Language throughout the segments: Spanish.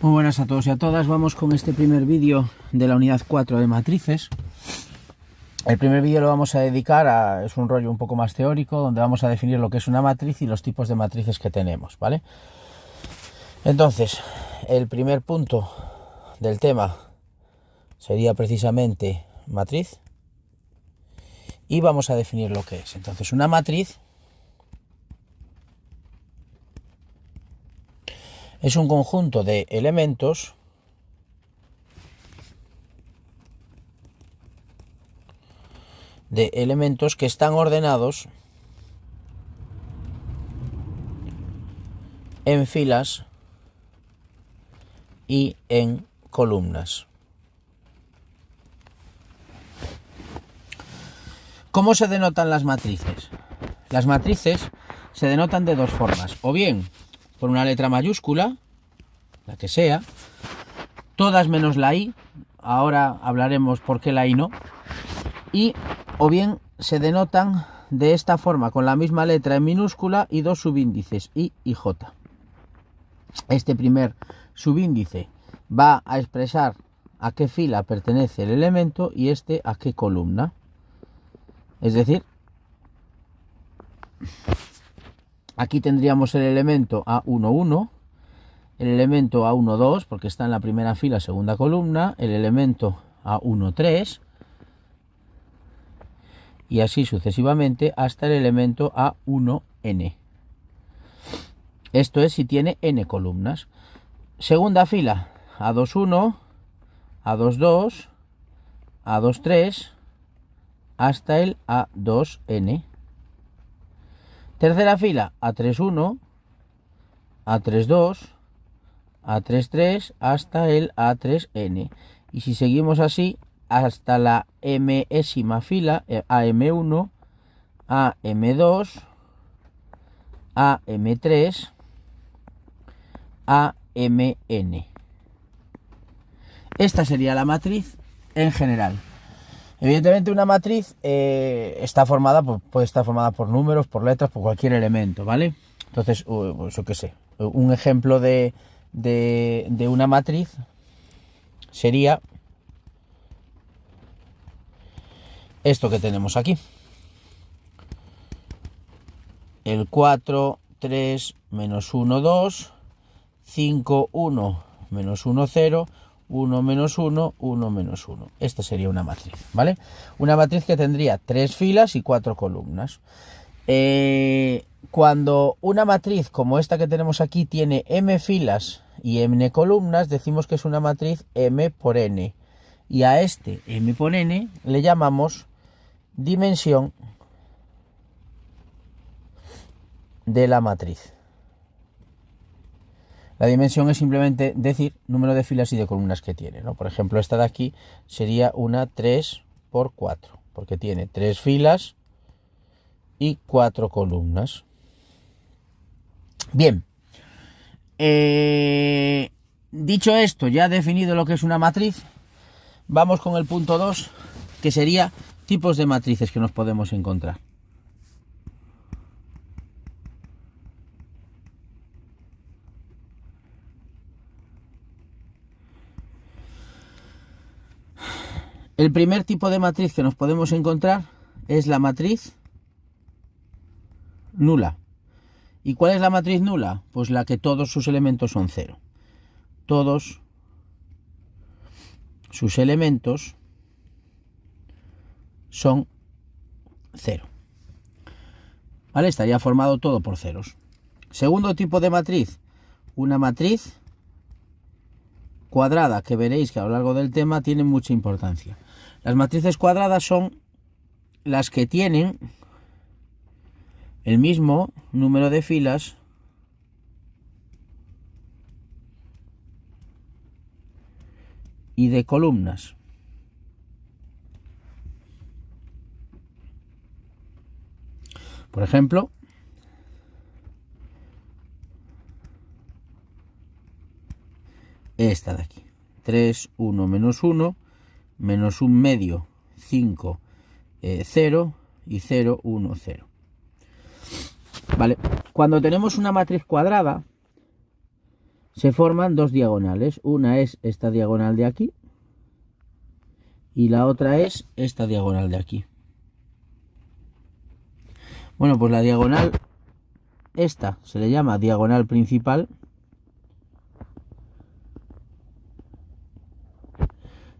Muy buenas a todos y a todas. Vamos con este primer vídeo de la unidad 4 de matrices. El primer vídeo lo vamos a dedicar a... es un rollo un poco más teórico, donde vamos a definir lo que es una matriz y los tipos de matrices que tenemos, ¿vale? Entonces, el primer punto del tema sería precisamente matriz. Y vamos a definir lo que es. Entonces, una matriz es un conjunto de elementos que están ordenados en filas y en columnas. ¿Cómo se denotan las matrices? Las matrices se denotan de dos formas, o bien por una letra mayúscula, la que sea, todas menos la I, ahora hablaremos por qué la I no, o bien se denotan de esta forma, con la misma letra en minúscula y dos subíndices, I y J. Este primer subíndice va a expresar a qué fila pertenece el elemento y este a qué columna. Es decir, aquí tendríamos el elemento A11, el elemento A12, porque está en la primera fila, segunda columna, el elemento A13, y así sucesivamente hasta el elemento A1n. Esto es si tiene n columnas. Segunda fila, A21, A22, A23, hasta el A2n. Tercera fila, A31, A32, A33, hasta el A3n. Y si seguimos así, hasta la mésima fila, AM1, AM2, AM3, AMN. Esta sería la matriz en general. Evidentemente una matriz está formada, puede estar formada por números, por letras, por cualquier elemento, ¿vale? Entonces, yo qué sé, un ejemplo de una matriz sería esto que tenemos aquí. El 4, 3, menos 1, 2, 5, 1, menos 1, 0, 1, menos 1, 1, menos 1. Esta sería una matriz, ¿vale? Una matriz que tendría 3 filas y 4 columnas. Cuando una matriz como esta que tenemos aquí tiene m filas y n columnas, decimos que es una matriz m por n. Y a este m por n le llamamos dimensión de la matriz. La dimensión es simplemente decir número de filas y de columnas que tiene, ¿no? Por ejemplo, esta de aquí sería una 3 por 4, porque tiene 3 filas y 4 columnas. Bien, dicho esto, ya definido lo que es una matriz, vamos con el punto 2, que sería tipos de matrices que nos podemos encontrar. El primer tipo de matriz que nos podemos encontrar es la matriz nula. ¿Y cuál es la matriz nula? Pues la que todos sus elementos son 0. Todos sus elementos son 0. ¿Vale? Estaría formado todo por ceros. Segundo tipo de matriz, una matriz cuadrada, que veréis que a lo largo del tema tiene mucha importancia. Las matrices cuadradas son las que tienen el mismo número de filas y de columnas. Por ejemplo, esta de aquí. 3, 1, menos 1, menos 1 medio, 5, 0 y 0, 1, 0. ¿Vale? Cuando tenemos una matriz cuadrada, se forman dos diagonales. Una es esta diagonal de aquí y la otra es esta diagonal de aquí. Bueno, pues la diagonal, esta se le llama diagonal principal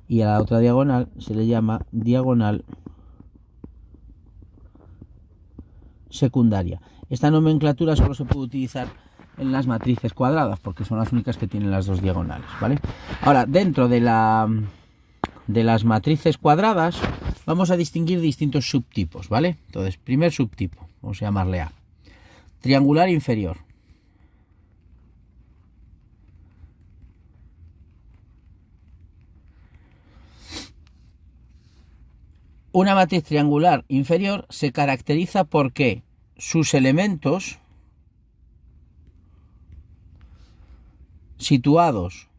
y a la otra diagonal se le llama diagonal secundaria. Esta nomenclatura solo se puede utilizar en las matrices cuadradas porque son las únicas que tienen las dos diagonales, ¿vale? Ahora, dentro de las matrices cuadradas vamos a distinguir distintos subtipos, ¿vale? Entonces, primer subtipo, vamos a llamarle A. Triangular inferior. Una matriz triangular inferior se caracteriza porque sus elementos situados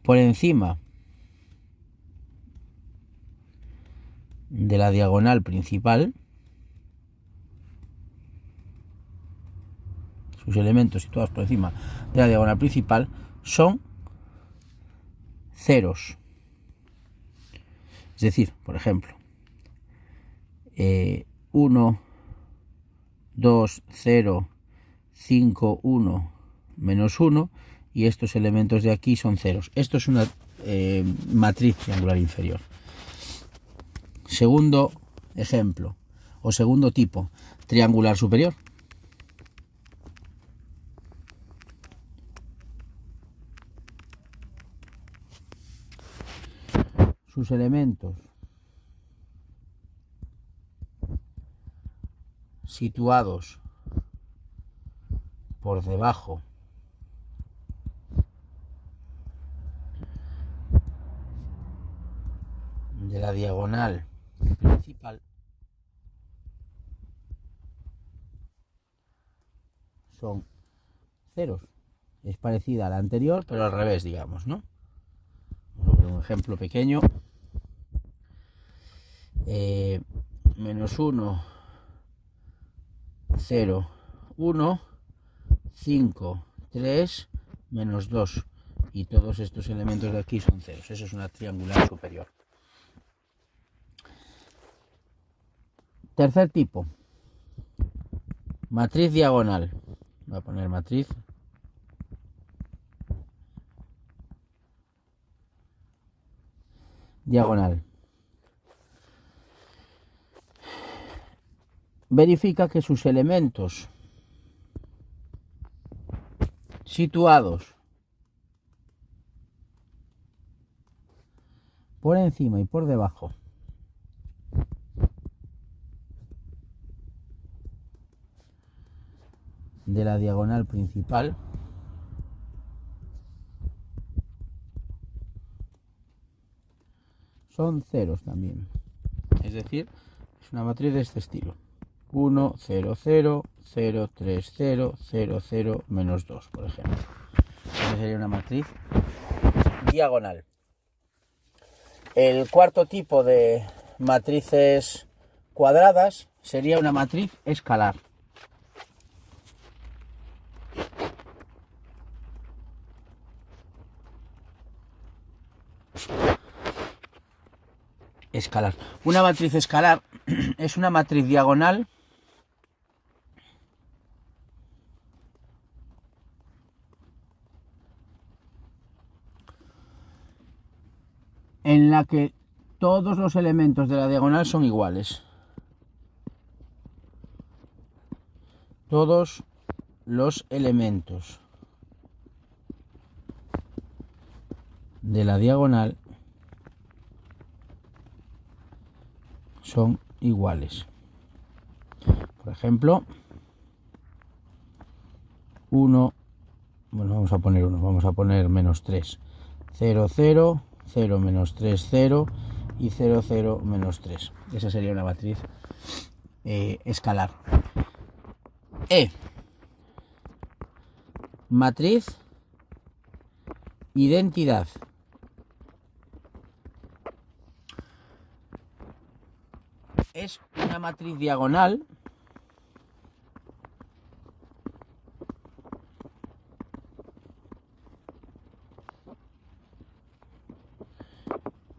por encima de la diagonal principal, sus elementos situados por encima de la diagonal principal son ceros. Es decir, por ejemplo, 1, 2, 0, 5, 1, menos 1, y estos elementos de aquí son ceros. Esto es una matriz triangular inferior. Segundo ejemplo, o segundo tipo, triangular superior. Sus elementos situados por debajo de la diagonal principal son ceros. Es parecida a la anterior, pero al revés, digamos, ¿no? Vamos a poner un ejemplo pequeño. Menos 1, 0, 1, 5, 3, menos 2. Y todos estos elementos de aquí son ceros. Eso es una triangular superior. Tercer tipo. Matriz diagonal. Voy a poner matriz diagonal. Verifica que sus elementos situados por encima y por debajo de la diagonal principal son ceros también. Es decir, es una matriz de este estilo. 1, 0, 0, 0, 3, 0, 0, 0, menos 2, por ejemplo. Esa sería una matriz diagonal. El cuarto tipo de matrices cuadradas sería una matriz escalar. Escalar. Una matriz escalar es una matriz diagonal en la que todos los elementos de la diagonal son iguales. Todos los elementos de la diagonal son iguales. Por ejemplo, 1, bueno, vamos a poner 1, vamos a poner menos 3, 0, 0, 0, menos 3, 0 y 0, 0, menos 3. Esa sería una matriz escalar. Matriz identidad. Es una matriz diagonal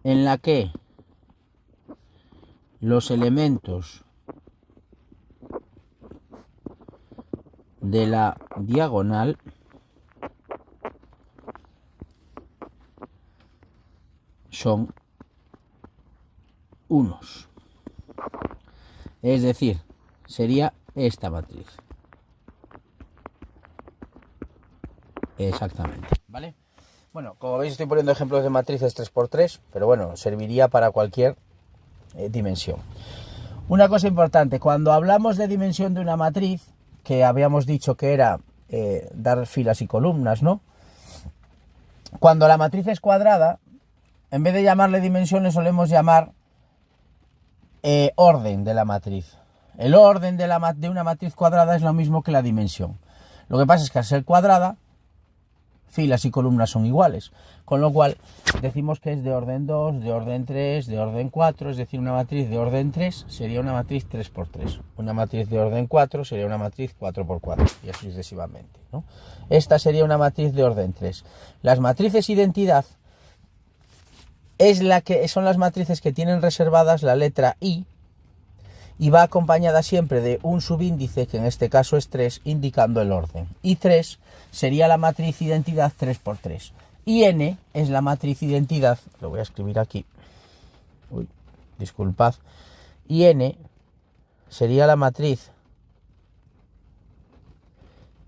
en la que los elementos de la diagonal son unos. Es decir, sería esta matriz. Exactamente, ¿vale? Bueno, como veis estoy poniendo ejemplos de matrices 3×3, pero bueno, serviría para cualquier dimensión. Una cosa importante, cuando hablamos de dimensión de una matriz, que habíamos dicho que era dar filas y columnas, ¿no? Cuando la matriz es cuadrada, en vez de llamarle dimensión, le solemos llamar orden de la matriz. El orden de una matriz cuadrada es lo mismo que la dimensión. Lo que pasa es que al ser cuadrada, filas y columnas son iguales, con lo cual decimos que es de orden 2, de orden 3, de orden 4, es decir, una matriz de orden 3 sería una matriz 3×3, una matriz de orden 4 sería una matriz 4×4 y así sucesivamente, ¿no? Esta sería una matriz de orden 3. Las matrices identidad son las matrices que tienen reservadas la letra I y va acompañada siempre de un subíndice, que en este caso es 3, indicando el orden. Y 3 sería la matriz identidad 3×3. Y n es la matriz identidad, lo voy a escribir aquí, disculpad, y n sería la matriz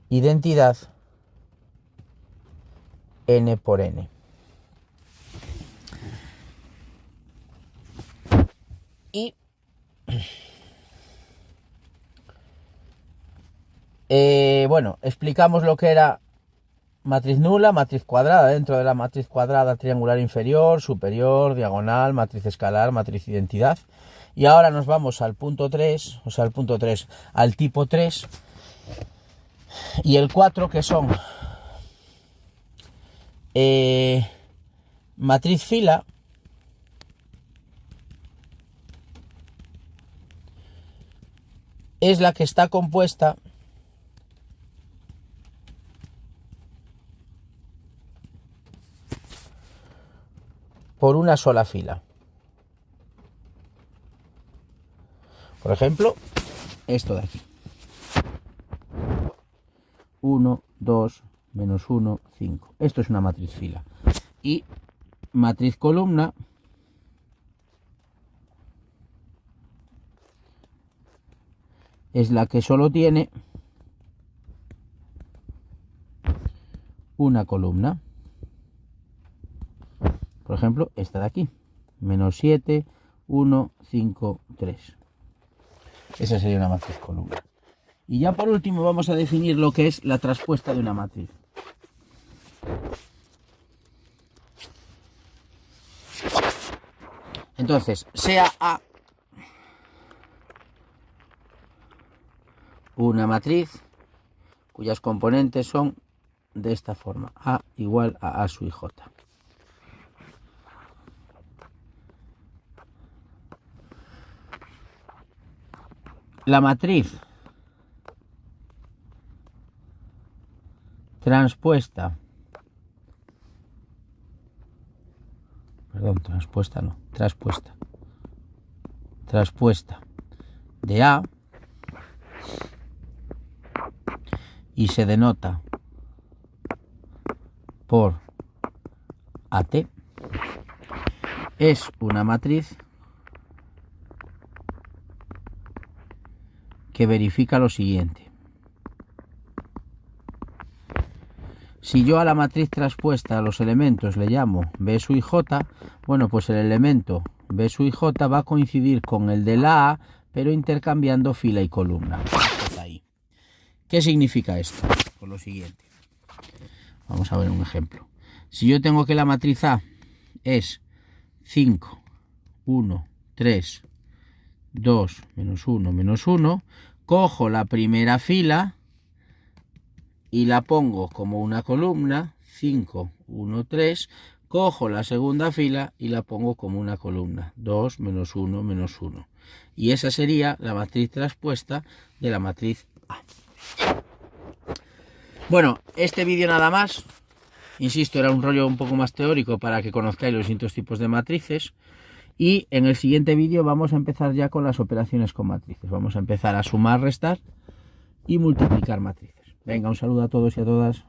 identidad n por n. Y bueno, explicamos lo que era matriz nula, matriz cuadrada. Dentro de la matriz cuadrada, triangular inferior, superior, diagonal, matriz escalar, matriz identidad. Y ahora nos vamos al punto 3, o sea, al tipo 3 y el 4, que son matriz fila, es la que está compuesta por una sola fila. Por ejemplo, esto de aquí. 1, 2, menos 1, 5. Esto es una matriz fila. Y matriz columna es la que solo tiene una columna. Por ejemplo, esta de aquí. Menos 7, 1, 5, 3. Esa sería una matriz columna. Y ya por último vamos a definir lo que es la traspuesta de una matriz. Entonces, sea A una matriz cuyas componentes son de esta forma. A igual a sub j. La matriz traspuesta de A y se denota por AT es una matriz que verifica lo siguiente. Si yo a la matriz traspuesta a los elementos le llamo B sub j, bueno, pues el elemento B sub j va a coincidir con el de la A, pero intercambiando fila y columna. ¿Qué significa esto? Pues lo siguiente. Vamos a ver un ejemplo. Si yo tengo que la matriz A es 5, 1, 3, 2, menos 1, menos 1, cojo la primera fila y la pongo como una columna, 5, 1, 3, cojo la segunda fila y la pongo como una columna, 2, menos 1, menos 1. Y esa sería la matriz traspuesta de la matriz A. Bueno, este vídeo nada más. Insisto, era un rollo un poco más teórico para que conozcáis los distintos tipos de matrices. Y en el siguiente vídeo vamos a empezar ya con las operaciones con matrices. Vamos a empezar a sumar, restar y multiplicar matrices. Venga, un saludo a todos y a todas.